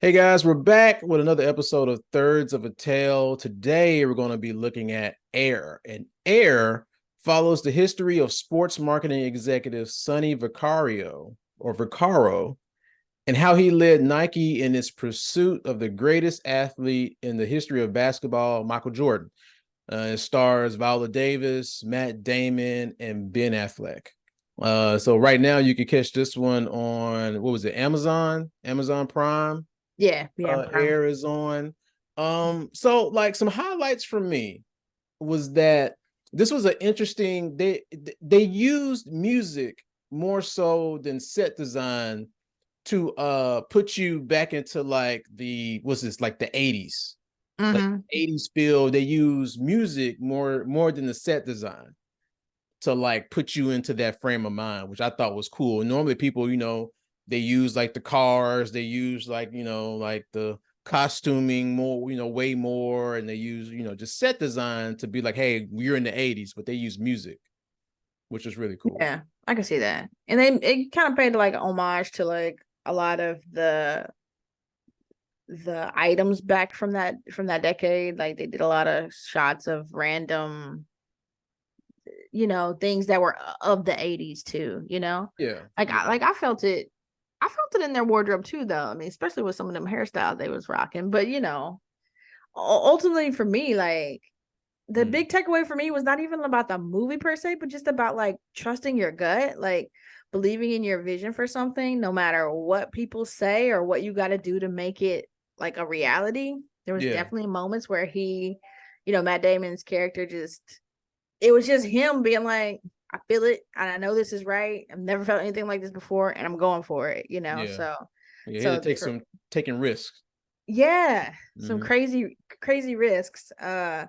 Hey guys, we're back with another episode of Thirds of a Tale. Today we're going to be looking at Air. And Air follows the history of sports marketing executive Sonny Vaccaro and how he led Nike in its pursuit of the greatest athlete in the history of basketball, Michael Jordan. It stars Viola Davis, Matt Damon, and Ben Affleck. So right now you can catch this one on, what was it, Amazon Prime. Yeah, Prime. Air is on. So like some highlights for me was that this was an interesting. They used music more so than set design to put you back into like the what's this like the 80s, like Hmm. 80s feel. They use music more than the set design to like put you into that frame of mind, which I thought was cool. Normally people, they use like the cars, they use like, like the costuming more, way more, and they use, just set design to be like, hey, we're in the 80s, but they use music, which is really cool. Yeah, I can see that. And they it kind of paid like homage to like a lot of the items back from that decade. Like they did a lot of shots of random, things that were of the 80s too. Yeah. Like Yeah. I felt it. I felt it in their wardrobe too, though. I mean, especially with some of them hairstyles they was rocking. But ultimately for me, like the Mm. big takeaway for me was not even about the movie per se, but just about like trusting your gut, like believing in your vision for something, no matter what people say or what you got to do to make it like a reality. There was Yeah. definitely moments where Matt Damon's character it was just him being like, I feel it and I know this is right. I've never felt anything like this before and I'm going for it. Yeah. Yeah. He had to So take for, some taking risks. yeah, some Hmm. crazy risks. So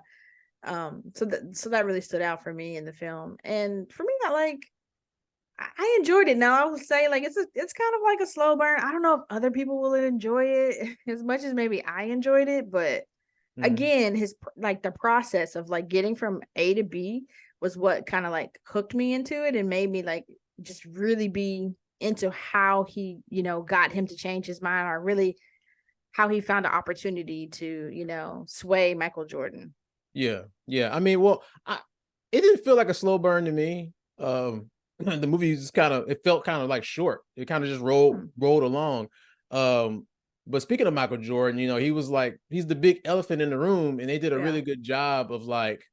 that really stood out for me in the film, and for me, I enjoyed it. Now I would say like it's kind of like a slow burn. I don't know if other people will enjoy it as much as maybe I enjoyed it, but Hmm. again, his like the process of like getting from A to B was what kind of like hooked me into it and made me like just really be into how he got him to change his mind, or really how he found an opportunity to sway Michael Jordan. Yeah. Yeah. I mean, well, it didn't feel like a slow burn to me. The movie just it felt kind of like short. It kind of just rolled Hmm. rolled along. Um, but speaking of Michael Jordan, he was like he's the big elephant in the room, and they did a Yeah. really good job of like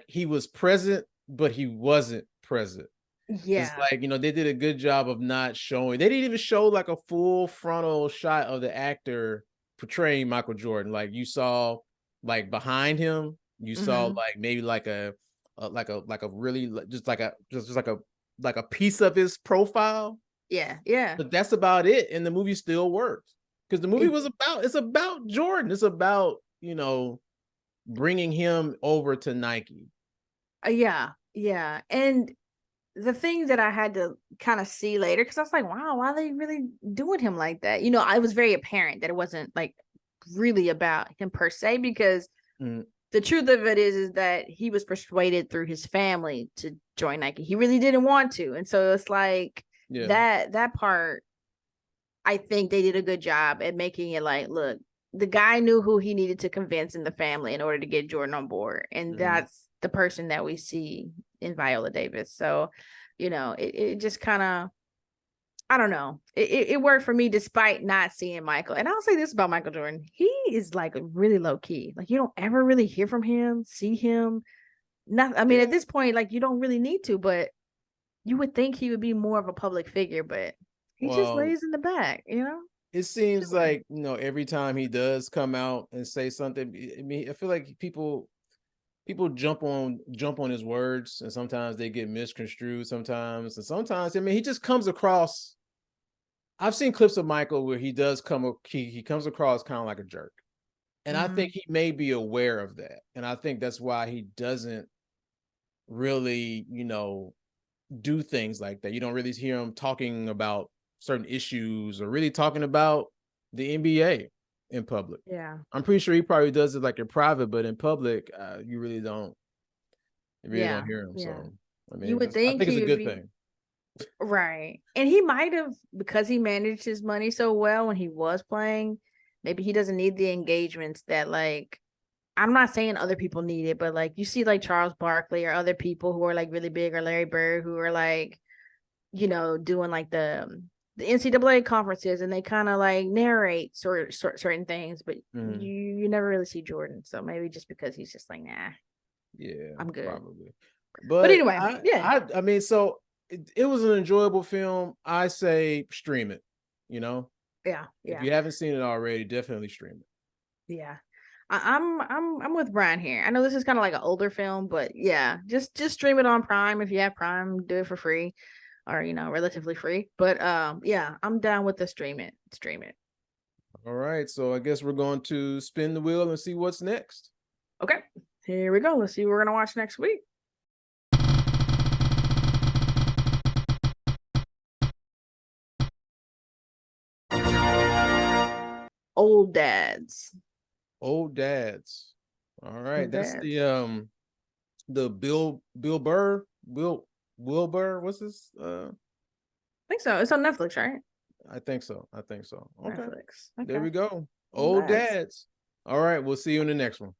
he was present, but he wasn't present. It's Yeah. like, they did a good job of not showing. They didn't even show like a full frontal shot of the actor portraying Michael Jordan. Like you saw like behind him, you saw Hmm. like maybe like a really just like a piece of his profile, Yeah. but that's about it. And the movie still worked because the movie It, was it's about Jordan. It's about, bringing him over to Nike. yeah. And the thing that I had to kind of see later, because I was like, wow, why are they really doing him like that? I was very apparent that it wasn't like really about him per se, because Mm, the truth of it is that he was persuaded through his family to join Nike. He really didn't want to. And so it's like yeah. that part, I think they did a good job at making it like, look, the guy knew who he needed to convince in the family in order to get Jordan on board. And Mm, that's the person that we see in Viola Davis. So, it just kind of, I don't know. It worked for me despite not seeing Michael. And I'll say this about Michael Jordan. He is like really low key. Like you don't ever really hear from him, see him. Not I mean, at yeah. this point, like you don't really need to, but you would think he would be more of a public figure, but he just Well, lays in the back. it seems like, every time he does come out and say something, I mean, I feel like people jump on his words, and sometimes they get misconstrued sometimes. And sometimes, I mean, he just comes across. I've seen clips of Michael where he comes across kind of like a jerk. And I think Mm-hmm. he may be aware of that. And I think that's why he doesn't really, do things like that. You don't really hear him talking about certain issues or really talking about the NBA in public. Yeah. I'm pretty sure he probably does it like in private, but in public, you really don't Yeah. hear him. Yeah. So, I You mean, would I think think it's he a would good be thing. right. And he might have, because he managed his money so well when he was playing, Maybe he doesn't need the engagements that like I'm not saying other people need it, but like you see like Charles Barkley or other people who are like really big or Larry Bird who are like, doing like the NCAA conferences and they kind of like narrate certain things, but you never really see Jordan. So maybe just because he's just like, nah, Yeah, I'm good. probably. But But anyway, yeah. I mean, so it was an enjoyable film. I say stream it, you know. Yeah, If yeah, you haven't seen it already, definitely stream it. yeah. I'm with Brian here. I know this is kind of like an older film, but yeah, just stream it on Prime if you have Prime, do it for free or relatively free. But yeah, I'm down with the stream it. Stream it. All right, so I guess we're going to spin the wheel and see what's next. Okay. Here we go. Let's see what we're gonna watch next week. Old dads. Old dads. All right, Old that's dads. the Bill Burr, Will Burr. What's this? I think so. It's on Netflix, right? I think so. I think so. Okay. Netflix. There Okay. we go. Old Old dads. dads. All right, we'll see you in the next one.